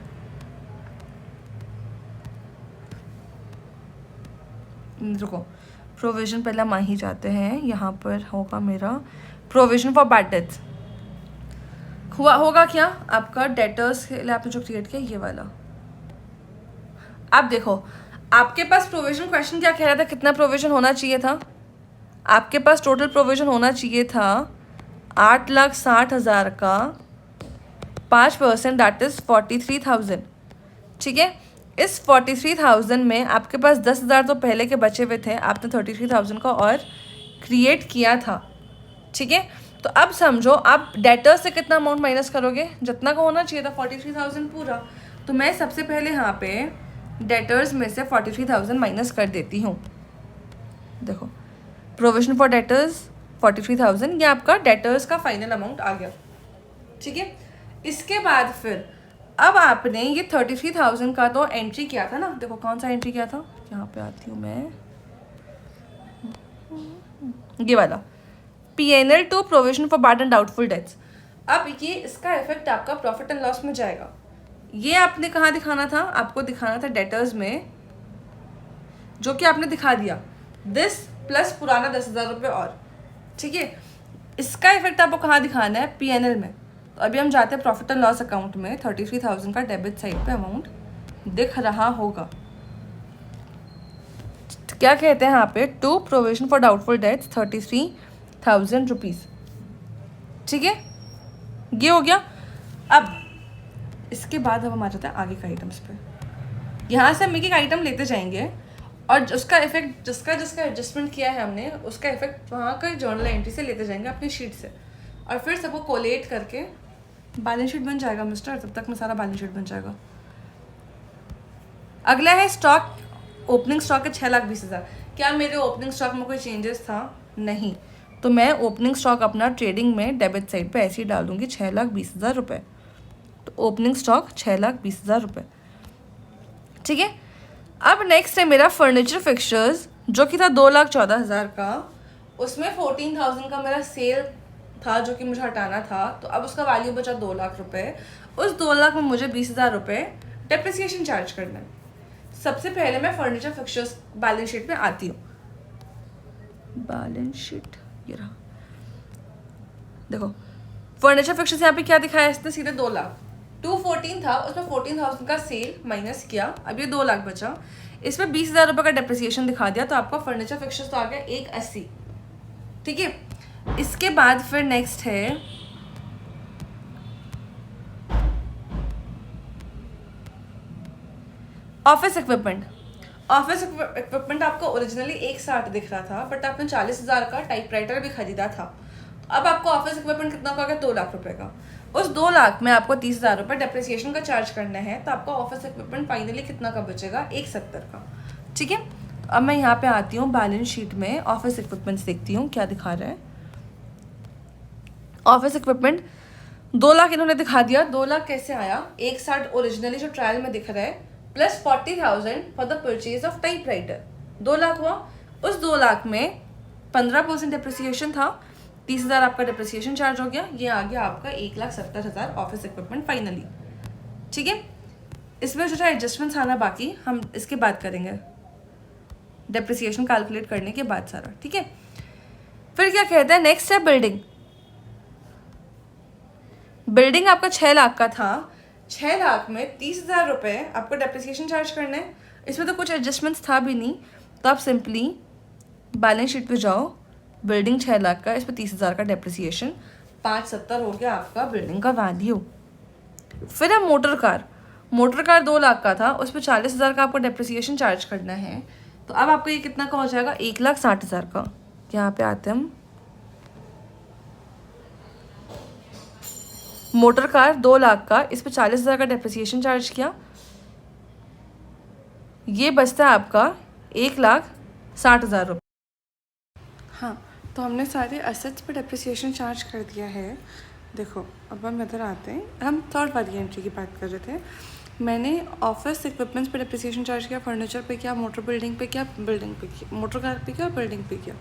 रुको, प्रोविजन पहले हम ही जाते हैं। यहाँ पर होगा मेरा प्रोविजन फॉर बैड डेट्स। होगा क्या आपका, डेटर्स के लिए आपने जो क्रिएट किया ये वाला। आप देखो आपके पास प्रोविजन क्वेश्चन क्या कह रहा था, कितना प्रोविजन होना चाहिए था। आपके पास टोटल प्रोविजन होना चाहिए था 8,60,000 का 5%, दैट इज 43,000, ठीक है। इस 43,000 में आपके पास 10,000 तो पहले के बचे हुए थे, आपने 33,000 का और क्रिएट किया था, ठीक है। तो अब समझो आप डेटर्स से कितना अमाउंट माइनस करोगे, जितना का होना चाहिए था 43,000 पूरा। तो मैं सबसे पहले यहाँ पे डेटर्स में से 43,000 माइनस कर देती हूँ। देखो प्रोविजन फॉर डेटर्स 43,000, ये आपका डेटर्स का फाइनल अमाउंट आ गया, ठीक है। इसके बाद फिर अब आपने ये 33,000 का तो एंट्री किया था ना, देखो कौन सा एंट्री किया था, यहाँ पे आती हूँ मैं, ये वाला PNL to provision for bad and doubtful debts. अब ये इसका इफेक्ट आपका प्रॉफिट एंड लॉस में जाएगा। ये आपने कहाँ दिखाना था, आपको दिखाना था डेटर्स में, जो कि आपने दिखा दिया, दिस प्लस पुराना 10,000 रुपये और, ठीक है। इसका इफेक्ट आपको कहाँ दिखाना है, PNL में। तो अभी हम जाते हैं प्रॉफिट एंड लॉस अकाउंट में। 33,000 का डेबिट साइड पे अमाउंट दिख रहा होगा। क्या कहते हैं यहाँ पे, to provision for doubtful debts 33,000 rupees, ठीक है, ये हो गया। अब इसके बाद अब हम आ जाते हैं आगे के आइटम्स पे। यहाँ से हम एक एक आइटम लेते जाएंगे और उसका इफेक्ट जिसका एडजस्टमेंट किया है हमने, उसका इफेक्ट वहाँ का जर्नल एंट्री से लेते जाएंगे अपनी शीट से, और फिर सबको कोलेट करके बैलेंस शीट बन जाएगा मिस्टर। तब तक में सारा बैलेंस शीट बन जाएगा। अगला है स्टॉक, ओपनिंग स्टॉक है 6,20,000। क्या मेरे ओपनिंग स्टॉक में कोई चेंजेस था, नहीं, तो मैं ओपनिंग स्टॉक अपना ट्रेडिंग में डेबिट साइड पे ऐसे ही डाल दूंगी 6,20,000 रुपये। तो ओपनिंग स्टॉक 6,20,000 रुपये, ठीक है। अब नेक्स्ट है मेरा फर्नीचर फिक्सचर्स, जो कि था 2,14,000 का। उसमें 14,000 का मेरा सेल था जो कि मुझे हटाना था, तो अब उसका वैल्यू बचा 2 लाख रुपये। उस 2 लाख में मुझे 20,000 रुपये डेप्रिसिएशन चार्ज करना है। सबसे पहले मैं फर्नीचर फिक्सचर्स बैलेंस शीट में आती हूँ। बैलेंस शीट ये रहा, देखो फर्नीचर फिक्सचर्स यहाँ पे क्या दिखाया है इसने, सीधे 2 लाख। 214 था, उसमें 14,000 का सेल माइनस किया, अब ये 2 लाख बचा। इसमें 20,000 रुपये का डेप्रिसिएशन दिखा दिया, तो आपका फर्नीचर फिक्सचर्स तो आ गया 180, ठीक है। इसके बाद फिर नेक्स्ट है ऑफिस इक्विपमेंट। ऑफिस इक्विपमेंट आपको ओरिजिनली 160 दिख रहा था, बट आपने 40,000 का टाइपराइटर भी खरीदा था। अब आपको ऑफिस इक्विपमेंट कितना का हो गया, 2 लाख रुपए का। उस 2 लाख में आपको 30,000 रुपये डेप्रिसिएशन का चार्ज करना है, तो आपका ऑफिस इक्विपमेंट फाइनली कितना का बचेगा, 170 का, ठीक है। अब मैं यहाँ पे आती हूँ बैलेंस शीट में, ऑफिस इक्विपमेंट्स देखती हूँ क्या दिखा रहा है। ऑफिस इक्विपमेंट 2 लाख इन्होंने दिखा दिया। 2 लाख कैसे आया, 160 ओरिजिनली जो ट्रायल में दिख रहा है, plus 40,000 for the purchase of typewriter, 2 lakh हुआ। उस 2 लाख में 15% डेप्रिसिएशन था, 30,000 आपका डेप्रिसिएशन चार्ज हो गया। ये आ गया आपका 1,70,000 ऑफिस इक्विपमेंट फाइनली, ठीक है। इसमें जो एडजस्टमेंट्स आना बाकी, हम इसके बाद करेंगे, डेप्रिसिएशन कैलकुलेट करने के बाद सारा, ठीक है। फिर क्या कहते हैं, नेक्स्ट है बिल्डिंग। बिल्डिंग आपका 6 लाख का था। 6 लाख में 30,000 रुपये आपको डेप्रिसिएशन चार्ज करना है। इसमें तो कुछ एडजस्टमेंट्स था भी नहीं, तो आप सिंपली बैलेंस शीट पे जाओ, बिल्डिंग 6 लाख का, इसमें 30,000 का डेप्रिसिएशन, 570 हो गया आपका बिल्डिंग का वैल्यू। फिर है motor car. Motor car 2 lakh का था, उस पर 40,000 का आपको डेप्रिसिएशन चार्ज करना है। तो अब आपको ये कितना का हो जाएगा, 1,60,000 का। यहाँ पे आते हैं हम, मोटर कार 2 लाख का, इस पर 40,000 का डेप्रिसिएशन चार्ज किया, ये बचता है आपका 1,60,000 रुपये। हाँ, तो हमने सारे असेट्स पे डेप्रिसिएशन चार्ज कर दिया है। देखो अब हम इधर आते हैं, हम थर्ड वाली एंट्री की बात कर रहे थे। मैंने ऑफिस इक्विपमेंट्स पे डेप्रिसिएशन चार्ज किया, फर्नीचर पे किया, मोटर बिल्डिंग पे किया, बिल्डिंग पे किया, मोटर कार पे किया, बिल्डिंग पे किया,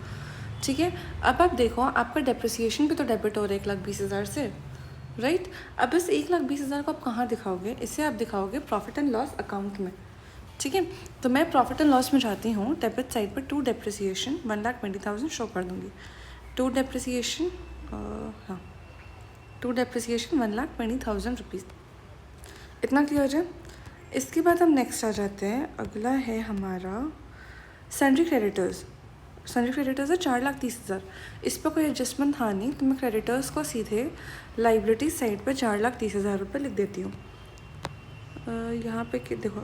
ठीक है। अब आप देखो आपका डेप्रिसिएशन भी तो डेबिट हो रहा है 1,20,000 से, राइट। अब इस 1,20,000 को आप कहाँ दिखाओगे, इसे आप दिखाओगे प्रॉफिट एंड लॉस अकाउंट में, ठीक है। तो मैं प्रॉफिट एंड लॉस में जाती हूँ, डेबिट साइड पर टू डेप्रिसिएशन 1,20,000 शो कर दूँगी। टू डेप्रिसिएशन, हाँ, टू डेप्रिसिएशन 1,20,000 रुपीज़, इतना क्लियर है। इसके बाद हम नेक्स्ट आ जाते हैं, अगला है हमारा सैंड्री क्रेडिटर्स। सैंड्री क्रेडिटर्स है 4,30,000, इस पर कोई एडजस्टमेंट था नहीं, तो मैं क्रेडिटर्स को सीधे लाइबिलिटी साइड पे 4,30,000 रुपये लिख देती हूँ। यहाँ पे देखो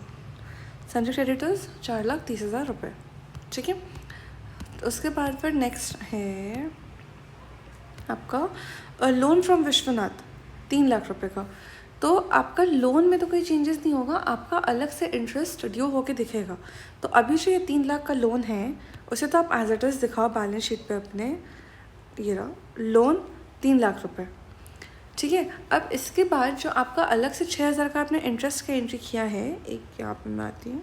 सैंड्री क्रेडिटर्स 4,30,000 रुपये, ठीक है। तो उसके बाद फिर नेक्स्ट है आपका लोन फ्रॉम विश्वनाथ 3 लाख रुपए का। तो आपका लोन में तो कोई चेंजेस नहीं होगा, आपका अलग से इंटरेस्ट ड्यू होके दिखेगा। तो अभी जो ये 3 लाख का लोन है, उसे तो आप एज इट इज़ दिखाओ बैलेंस शीट पे अपने, ये रहा लोन 3 लाख रुपए, ठीक है। अब इसके बाद जो आपका अलग से 6,000 का आपने इंटरेस्ट का एंट्री किया है, एक यहाँ पे मैं आती हूँ,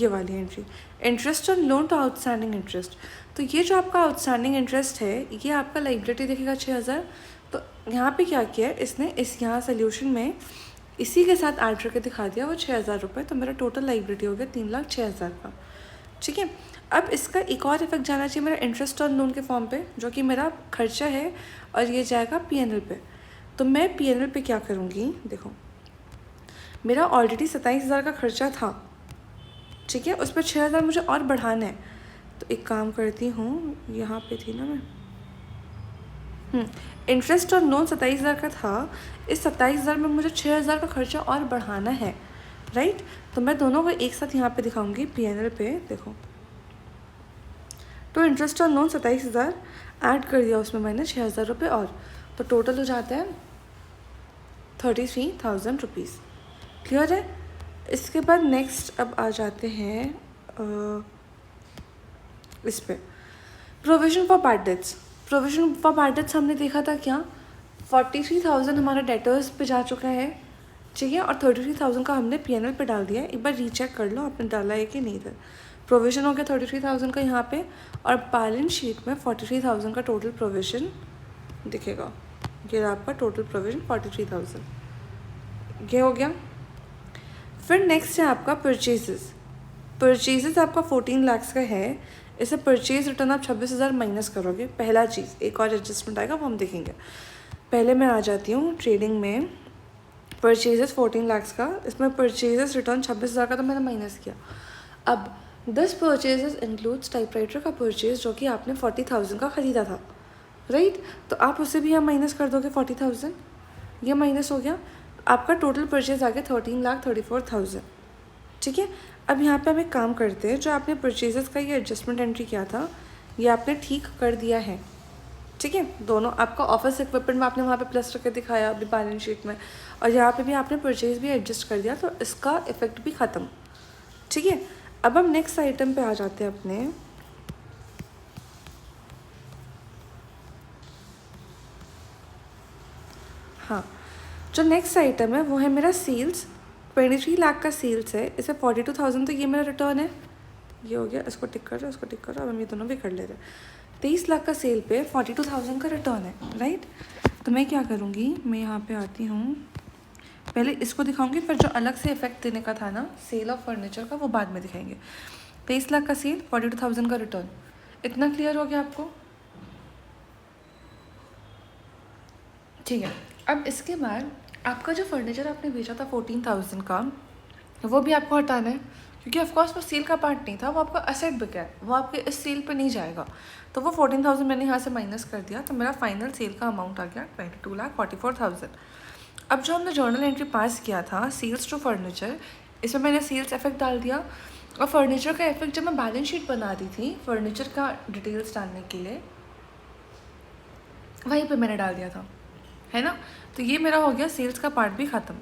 ये वाली entry, interest on loan to outstanding interest. तो ये जो आपका आउटस्टैंडिंग इंटरेस्ट है, ये आपका लाइबिलिटी दिखेगा 6,000। तो यहाँ पे क्या किया है इसने, इस यहाँ सोल्यूशन में इसी के साथ ऐड करके दिखा दिया वो 6,000 रुपये। तो मेरा टोटल लाइबिलिटी हो गया 3,06,000 का, ठीक है। अब इसका एक और इफेक्ट जाना चाहिए मेरा इंटरेस्ट ऑन लोन के फॉर्म पे, जो कि मेरा खर्चा है, और ये जाएगा पीएनएल पे। तो मैं पीएनएल पे क्या करूँगी, देखो मेरा ऑलरेडी 27,000 का खर्चा था, ठीक है, उस पर 6,000 मुझे और बढ़ाना है। तो एक काम करती हूँ, यहाँ पे थी ना मैं, इंटरेस्ट और लोन 27,000 का था, इस 27,000 में मुझे 6,000 का खर्चा और बढ़ाना है, राइट। तो मैं दोनों को एक साथ यहाँ पे दिखाऊंगी पीएनएल पे, देखो। तो इंटरेस्ट और लोन 27,000 ऐड कर दिया, उसमें मैंने 6,000 रुपये और, तो टोटल हो जाता है 33,000 रुपीज़। क्लियर है। इसके बाद नेक्स्ट अब आ जाते हैं इस पे provision for bad dates. Provision for bad dates हमने देखा था क्या, 43,000 हमारा डेटर्स पे जा चुका है, ठीक है, और 33,000 का हमने पीएनएल पे डाल दिया है। एक बार रीचेक कर लो आपने डाला है कि नहीं। इधर प्रोविजन हो गया 33,000 का यहाँ पे, और बैलेंस शीट में 43,000 का टोटल प्रोविजन दिखेगा। ये आपका टोटल प्रोविजन 43,000, ये हो गया। फिर नेक्स्ट है आपका परचेजेस। परचेजेस आपका 14 लाख का है, इसे परचेज रिटर्न आप 26,000 माइनस करोगे। पहला चीज़, एक और एडजस्टमेंट आएगा वो हम देखेंगे। पहले मैं आ जाती हूँ ट्रेडिंग में, परचेजेस 14 लाख का, इसमें परचेजेस रिटर्न 26,000 का तो मैंने माइनस किया। अब दिस परचेजेस इंक्लूड्स टाइपराइटर का परचेज, जो कि आपने 40,000 का ख़रीदा था, राइट। तो आप उसे भी यहाँ माइनस कर दोगे 40,000, ये माइनस हो गया। आपका टोटल परचेज आ गया 13,34,000, ठीक है। अब यहाँ पे हम एक काम करते हैं, जो आपने परचेजेस का ये एडजस्टमेंट एंट्री किया था, ये आपने ठीक कर दिया है, ठीक है। दोनों आपका ऑफिस इक्विपमेंट में आपने वहाँ पे प्लस करके दिखाया अभी बैलेंस शीट में, और यहाँ पे भी आपने परचेज भी एडजस्ट कर दिया, तो इसका इफेक्ट भी ख़त्म, ठीक है। अब हम नेक्स्ट आइटम पे आ जाते हैं अपने, हाँ, जो नेक्स्ट आइटम है वो है मेरा सेल्स। 23 लाख का सेल्स है, इसे 42,000 तो ये मेरा रिटर्न है, ये हो गया। इसको टिक कर रहे, इसको टिक कर रहे, अब हम ये दोनों भी कर ले रहे हैं। 23 लाख का सेल पे 42,000 का रिटर्न है, राइट। तो मैं क्या करूँगी, मैं यहाँ पे आती हूँ, पहले इसको दिखाऊंगी, फिर जो अलग से इफेक्ट देने का था ना सेल ऑफ फर्नीचर का, वो बाद में दिखाएंगे। 23 लाख का सेल, 42,000 का रिटर्न, इतना क्लियर हो गया आपको, ठीक है। अब इसके बाद आपका जो फर्नीचर आपने बेचा था 14,000 का, वो भी आपको हटाना है, क्योंकि ऑफकोर्स वो सेल का पार्ट नहीं था, वो आपका असेट बिका है, वो आपके इस सेल पे नहीं जाएगा। तो वो 14,000 मैंने यहाँ से माइनस कर दिया, तो मेरा फाइनल सेल का अमाउंट आ गया 22,44,000। अब जो हमने जर्नल एंट्री पास किया था सेल्स टू फर्नीचर, इसमें मैंने सेल्स इफेक्ट डाल दिया, और फर्नीचर का इफेक्ट जब मैं बैलेंस शीट बना दी थी फर्नीचर का डिटेल्स डालने के लिए, वहीं पे मैंने डाल दिया था, है ना। तो ये मेरा हो गया सेल्स का पार्ट भी ख़त्म।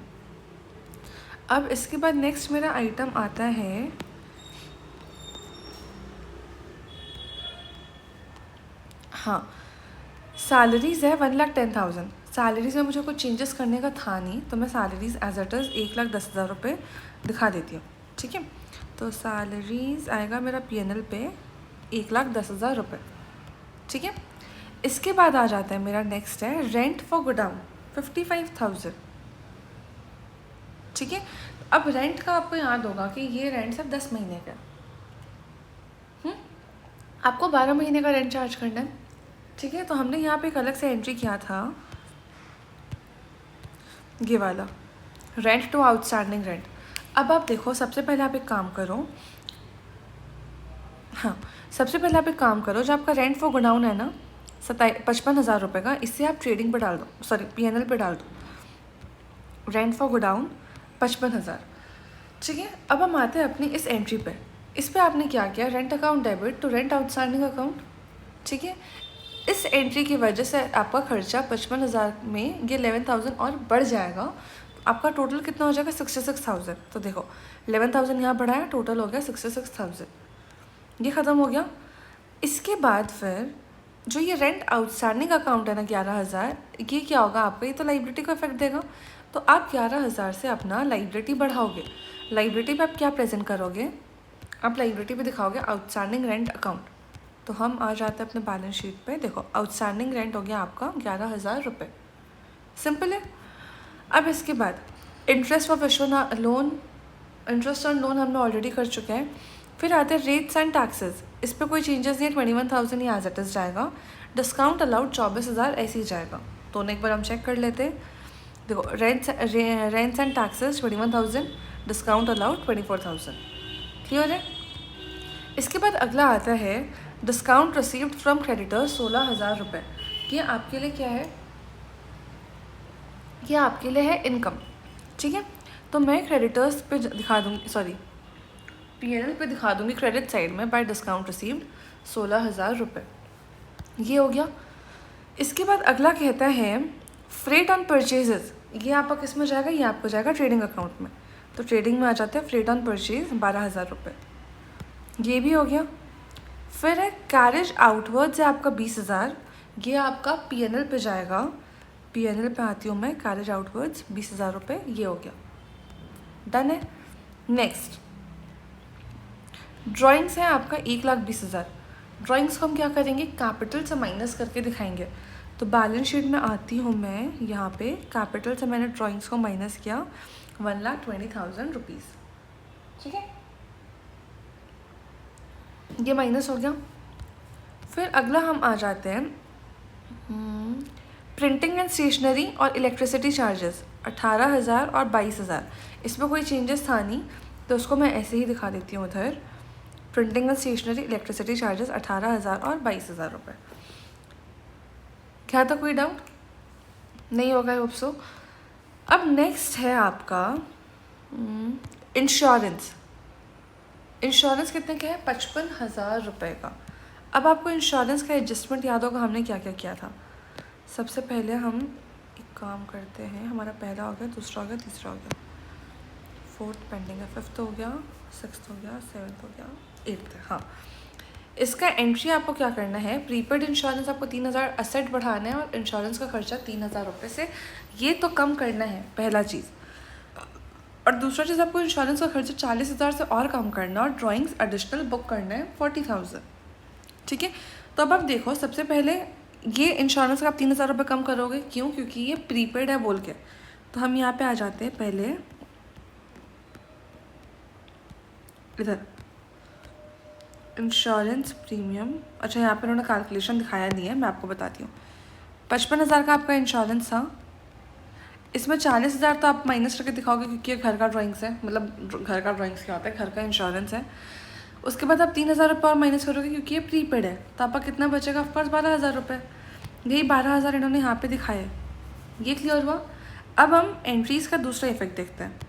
अब इसके बाद नेक्स्ट मेरा आइटम आता है, हाँ, सैलरीज़ है 1,10,000। सैलरीज़ में मुझे कुछ चेंजेस करने का था नहीं, तो मैं सैलरीज़ एज इट इज़ 1,10,000 रुपये दिखा देती हूँ, ठीक है। तो सैलरीज़ आएगा मेरा पीएनएल पे 1,10,000 रुपये, ठीक है। इसके बाद आ जाता है मेरा नेक्स्ट है रेंट फॉर गोडाउन 55,000, ठीक है। अब रेंट का आपको याद होगा कि ये रेंट सिर्फ 10 महीने का, आपको 12 महीने का रेंट चार्ज करना है, ठीक है। तो हमने यहाँ पे एक अलग से एंट्री किया था, ये वाला रेंट टू आउटस्टैंडिंग रेंट। अब आप देखो, सबसे पहले आप एक काम करो, हाँ, सबसे पहले आप एक काम करो, जो आपका रेंट फॉर गोडाउन है ना 55,000 रुपये का, इससे आप ट्रेडिंग पे डाल दो, सॉरी पीएनएल पे डाल दो, रेंट फॉर गोडाउन 55,000, ठीक है। अब हम आते हैं अपनी इस एंट्री पे, इस पे आपने क्या किया, rent account debit to rent outstanding account, ठीक है। इस एंट्री की वजह से आपका खर्चा 55,000 में ये 11,000 और बढ़ जाएगा, तो आपका टोटल कितना हो जाएगा 66,000। तो देखो 11,000 यहाँ बढ़ाया, टोटल हो गया 66,000, ये ख़त्म हो गया। इसके बाद फिर जो ये रेंट आउटस्टैंडिंग अकाउंट है ना 11,000, ये क्या होगा आपका, ये तो लाइबिलिटी को इफेक्ट देगा। तो आप 11,000 से अपना लाइबिलिटी बढ़ाओगे। लाइबिलिटी पे आप क्या प्रेजेंट करोगे, आप लाइबिलिटी पे दिखाओगे आउटस्टैंडिंग रेंट अकाउंट। तो हम आ जाते हैं अपने बैलेंस शीट पे, देखो आउटस्टैंडिंग रेंट हो गया आपका 11,000 रुपये, सिंपल है। अब इसके बाद interest for Vishwanath loan, interest on loan हमने ऑलरेडी कर चुके हैं फिर आते हैं रेट्स एंड टैक्सेस, इस पर कोई चेंजेस नहीं है, 21,000 ही एज इट इज़ जाएगा। डिस्काउंट अलाउड 24,000 ऐसे ही जाएगा। दोनों एक बार हम चेक कर लेते हैं। देखो rents and taxes 21,000, discount allowed 24,000, clear है। इसके बाद अगला आता है डिस्काउंट रिसीव्ड फ्रॉम क्रेडिटर्स 16,000 रुपये। ये आपके लिए क्या है, ये आपके लिए है इनकम, ठीक है। तो मैं क्रेडिटर्स पे दिखा दूँगी, सॉरी पीएनएल पे दिखा दूँगी क्रेडिट साइड में बाय डिस्काउंट रिसीव्ड 16,000 रुपये, ये हो गया। इसके बाद अगला कहता है फ्रेट ऑन परचेजेस, ये आपका किस में जाएगा, ये आपको जाएगा ट्रेडिंग अकाउंट में। तो ट्रेडिंग में आ जाते हैं फ्रेट ऑन परचेज 12,000 रुपये, ये भी हो गया। फिर है कैरेज आउटवर्ड्स है आपका 20,000, ये आपका पीएनएल पे जाएगा। पीएनएल पे आती हूँ मैं, कैरेज आउटवर्ड्स 20,000 रुपये, ये हो गया, डन है। नेक्स्ट ड्राइंग्स है आपका 1,20,000। ड्राइंग्स को हम क्या करेंगे, कैपिटल से माइनस करके दिखाएंगे। तो बैलेंस शीट में आती हूँ मैं, यहाँ पे कैपिटल से मैंने ड्राइंग्स को माइनस किया 1,20,000 रुपीज़, ठीक है, ये माइनस हो गया। फिर अगला हम आ जाते हैं प्रिंटिंग एंड स्टेशनरी और इलेक्ट्रिसिटी चार्जेस 18,000 और 22,000। इसमें कोई चेंजेस था नहीं, तो उसको मैं ऐसे ही दिखा देती हूँ उधर। Printing and stationery electricity charges 18,000 और 22,000 रुपये। क्या था, कोई डाउट नहीं होगा, होप सो। अब नेक्स्ट है आपका इंश्योरेंस। इंश्योरेंस कितने का है, 55,000 रुपये का। अब आपको इंश्योरेंस का एडजस्टमेंट याद होगा हमने क्या क्या किया था। सबसे पहले हम एक काम करते हैं, हमारा पहला हो गया, दूसरा हो गया, तीसरा हो गया, फोर्थ पेंडिंग है, फिफ्थ हो गया, सिक्स्थ हो गया, सेवन्थ हो गया, एट्थ है। हाँ, इसका एंट्री आपको क्या करना है, प्रीपेड इंश्योरेंस आपको 3,000 असेट बढ़ाना है और इंश्योरेंस का खर्चा 3,000 रुपये से ये तो कम करना है, पहला चीज़। और दूसरा चीज़, आपको इंश्योरेंस का खर्चा 40,000 से और कम करना, और ड्राइंग्स एडिशनल बुक करना है 40,000, ठीक है। तो अब आप देखो, सबसे पहले ये इंश्योरेंस का आप 3,000 रुपये कम करोगे, क्यों, क्योंकि ये प्रीपेड है बोल के। तो हम यहाँ पे आ जाते हैं पहले इधर इंश्योरेंस प्रीमियम। अच्छा, यहाँ पे उन्होंने कैलकुलेशन दिखाया नहीं है, मैं आपको बताती हूँ। 55,000 का आपका इंश्योरेंस था, इसमें 40,000 तो आप माइनस करके दिखाओगे क्योंकि ये घर का ड्राइंग्स है, मतलब घर का ड्राइंग्स क्या होता है, घर का इंश्योरेंस है। उसके बाद आप 3,000 रुपये और माइनस करोगे क्योंकि ये प्रीपेड है, तो आपका कितना बचेगा, ऑफकोर्स 12,000 रुपये। यही 12,000 इन्होंने यहाँ पे दिखाया है, ये क्लियर हुआ। अब हम एंट्रीज़ का दूसरा इफेक्ट देखते हैं।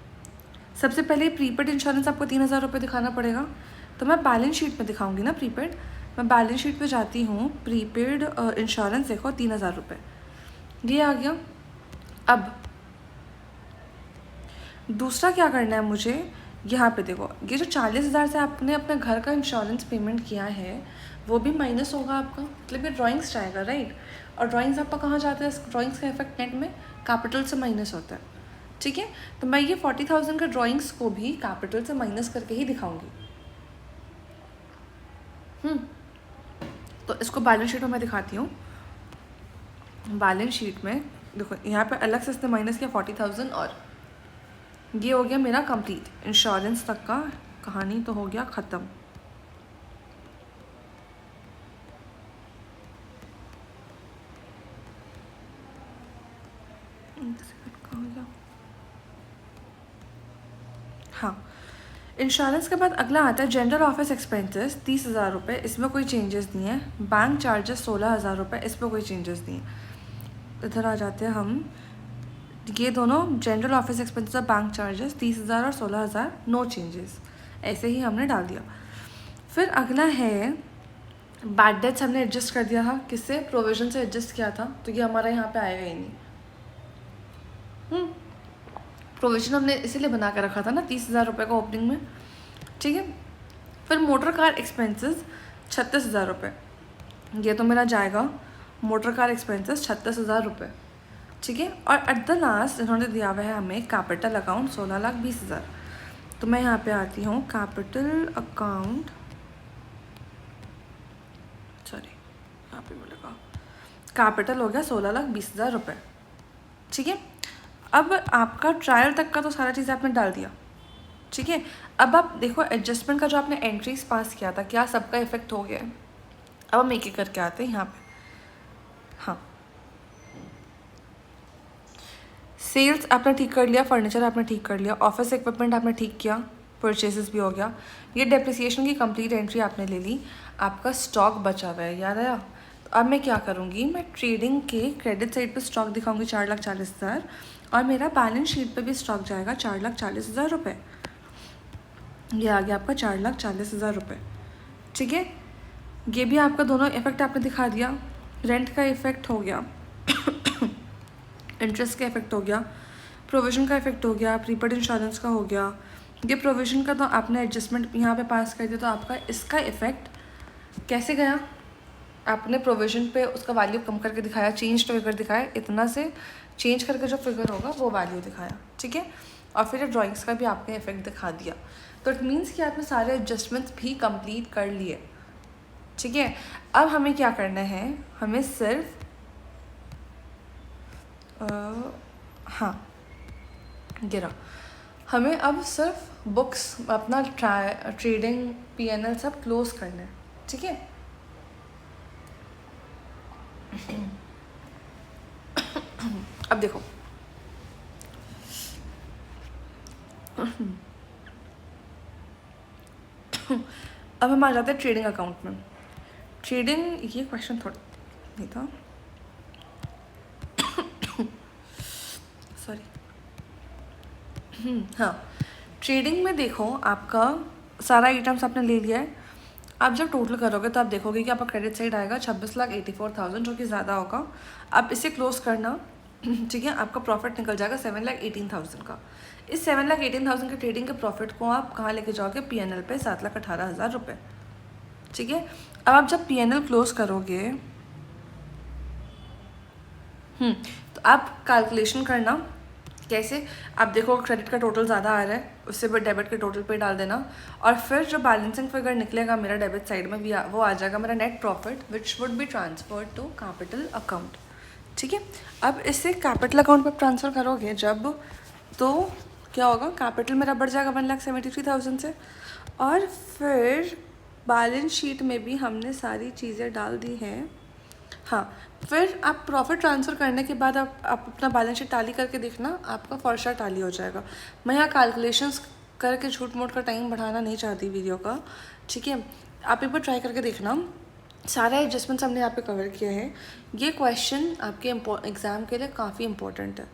सबसे पहले प्रीपेड इंश्योरेंस आपको 3,000 रुपये दिखाना पड़ेगा, तो मैं बैलेंस शीट में दिखाऊंगी ना प्रीपेड। मैं बैलेंस शीट पे जाती हूँ, प्रीपेड इंश्योरेंस देखो 3,000 रुपये, ये आ गया। अब दूसरा क्या करना है मुझे, यहाँ पे देखो, ये जो 40,000 से आपने अपने घर का इंश्योरेंस पेमेंट किया है वो भी माइनस होगा आपका, मतलब ये ड्राइंग्स जाएगा, राइट। और ड्राइंग्स आपका कहाँ जाता है, ड्राइंग्स का इफेक्ट नेट में कैपिटल से माइनस होता है, ठीक है। तो मैं ये 40,000 का ड्राइंग्स को भी कैपिटल से माइनस करके ही दिखाऊंगी। तो इसको बैलेंस शीट में मैं दिखाती हूँ। बैलेंस शीट में देखो, यहाँ पे अलग से इसने माइनस किया 40,000, और ये हो गया मेरा कंप्लीट इंश्योरेंस तक का कहानी, तो हो गया ख़त्म। हाँ, इंश्योरेंस के बाद अगला आता है जनरल ऑफिस एक्सपेंसेस 30,000 रुपये, इसमें कोई चेंजेस नहीं है। बैंक चार्जेस 16,000 रुपये, इसमें कोई चेंजेस नहीं है। इधर आ जाते हैं हम, ये दोनों जनरल ऑफिस एक्सपेंसेस और बैंक चार्जेस 30,000 और 16,000, नो चेंजेस, ऐसे ही हमने डाल दिया। फिर अगला है बैड डेट्स, हमने एडजस्ट कर दिया था, किससे, प्रोविजन से एडजस्ट किया था, तो ये हमारा यहाँ पे आएगा ही नहीं। प्रोविजन हमने इसीलिए बना कर रखा था ना 30,000 रुपये का ओपनिंग में, ठीक है। फिर मोटर कार एक्सपेंसेस 36,000 रुपये, ये तो मेरा जाएगा, मोटर कार एक्सपेंसेस 36,000 रुपये, ठीक है। और एट द लास्ट इन्होंने दिया हुआ है हमें कैपिटल अकाउंट 16,20,000। तो मैं यहाँ पे आती हूँ, कैपिटल अकाउंट, सॉरी यहाँ पे मिलेगा, कैपिटल हो गया 16,20,000 रुपये, ठीक है। अब आपका ट्रायल तक का तो सारा चीज़ आपने डाल दिया, ठीक है। अब आप देखो एडजस्टमेंट का जो आपने एंट्रीज पास किया था, क्या सबका इफेक्ट हो गया है? अब हम एक एक करके आते हैं यहाँ पे। हाँ, सेल्स आपने ठीक कर लिया, फर्नीचर आपने ठीक कर लिया, ऑफिस इक्विपमेंट आपने ठीक किया, परचेजेस भी हो गया, ये डेप्रिसिएशन की कंप्लीट एंट्री आपने ले ली, आपका स्टॉक बचा हुआ है, याद आया? तो अब मैं क्या करूँगी, मैं ट्रेडिंग के क्रेडिट साइड पे स्टॉक दिखाऊंगी 4,40,000 और मेरा बैलेंस शीट पे भी स्टॉक जाएगा 4,40,000 रुपये। ये आ गया आपका 4,40,000 रुपये। ठीक है, ये भी आपका दोनों इफेक्ट आपने दिखा दिया। रेंट का इफेक्ट हो गया, इंटरेस्ट का इफेक्ट हो गया, प्रोविज़न का इफेक्ट हो गया, प्रीपेड इंश्योरेंस का हो गया। ये प्रोविज़न का तो आपने एडजस्टमेंट यहाँ पे पास कर दिया, तो आपका इसका इफेक्ट कैसे गया? आपने प्रोविज़न पे उसका वैल्यू कम करके दिखाया, चेंज फिगर दिखाया, इतना से चेंज करके जो फिगर होगा वो वैल्यू दिखाया। ठीक है, और फिर ड्राइंग्स का भी आपने इफेक्ट दिखा दिया। तो इट मीन्स कि आपने सारे एडजस्टमेंट्स भी कंप्लीट कर लिए। ठीक है, अब हमें क्या करना है, हमें सिर्फ हाँ गिरा, हमें अब सिर्फ बुक्स अपना ट्रेडिंग पीएनएल सब क्लोज करना है। ठीक है, अब देखो अब हम आ जाते हैं ट्रेडिंग अकाउंट में। ट्रेडिंग, ये क्वेश्चन थोड़ा नहीं था, सॉरी। हाँ, ट्रेडिंग में देखो आपका सारा आइटम्स आपने ले लिया है। आप जब टोटल करोगे तो आप देखोगे कि आपका क्रेडिट साइड आएगा 26,84,000, जो कि ज़्यादा होगा। आप इसे क्लोज करना, ठीक है, आपका प्रॉफिट निकल जाएगा 7,18,000 का। इस 7,18,000 के ट्रेडिंग के प्रॉफिट को आप कहाँ लेके जाओगे? पीएनएल पे 7,18,000 रुपये। ठीक है, अब आप जब पीएनएल क्लोज करोगे तो आप कैलकुलेशन करना कैसे। आप देखो क्रेडिट का टोटल ज़्यादा आ रहा है, उससे भी डेबिट के टोटल पे डाल देना, और फिर जो बैलेंसिंग फिगर निकलेगा मेरा डेबिट साइड में भी वो आ जाएगा मेरा net profit, which would be transferred to capital account. ठीक है, अब इसे कैपिटल अकाउंट पर ट्रांसफ़र करोगे जब, तो क्या होगा, कैपिटल मेरा बढ़ जाएगा 1,73,000 से, और फिर बैलेंस शीट में भी हमने सारी चीज़ें डाल दी हैं। हाँ, फिर आप प्रॉफिट ट्रांसफ़र करने के बाद आप अपना बैलेंस शीट टैली करके देखना, आपका फॉर्शा टैली हो जाएगा। मैं यहाँ कैलकुलेशंस करके झूठ मूठ का टाइम बढ़ाना नहीं चाहती वीडियो का। ठीक है, आप एक बार ट्राई करके देखना, सारा एडजस्टमेंट्स हमने यहाँ पे कवर किया है। ये क्वेश्चन आपके एग्ज़ाम के लिए काफ़ी इंपॉर्टेंट है।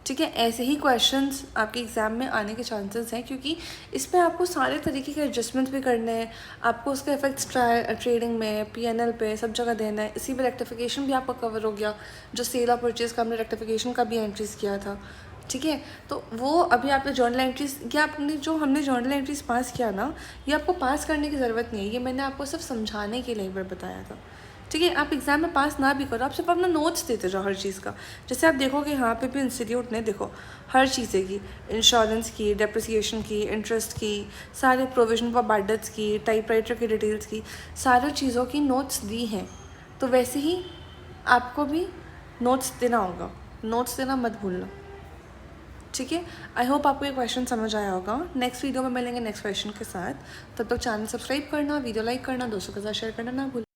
ठीक है, ऐसे ही क्वेश्चंस आपके एग्ज़ाम में आने के चांसेस हैं, क्योंकि इसमें आपको सारे तरीके के एडजस्टमेंट्स भी करने हैं, आपको उसका इफेक्ट्स ट्रेडिंग में, पीएनएल पे सब जगह देना है। इसी में रेक्टिफिकेशन भी आपका कवर हो गया, जो सेल और परचेज़ का हमने रेक्टिफिकेशन का भी एंट्रीज़ किया था। ठीक है, तो वो अभी आपने जर्नल एंट्रीज, या आपने जो हमने जर्नल एंट्रीज पास किया ना, ये आपको पास करने की ज़रूरत नहीं है, ये मैंने आपको सिर्फ समझाने के लिए एक बार बताया था। ठीक है, आप एग्ज़ाम में पास ना भी करो, आप सिर्फ अपना नोट्स देते जाओ हर चीज़ का। जैसे आप देखोगे यहाँ पे भी इंस्टीट्यूट ने देखो हर चीज़ें की, इंश्योरेंस की, डेप्रिसिएशन की, इंटरेस्ट की, सारे प्रोविजन फॉर बैड डेट्स की, टाइपराइटर की डिटेल्स की, सारी चीज़ों की नोट्स दी हैं। तो वैसे ही आपको भी नोट्स देना होगा, नोट्स देना मत भूलना। ठीक है, आई होप आपको ये क्वेश्चन समझ आया होगा। नेक्स्ट वीडियो में मिलेंगे नेक्स्ट क्वेश्चन के साथ, तब तक चैनल सब्सक्राइब करना, वीडियो लाइक करना, दोस्तों के साथ शेयर करना ना भूलना।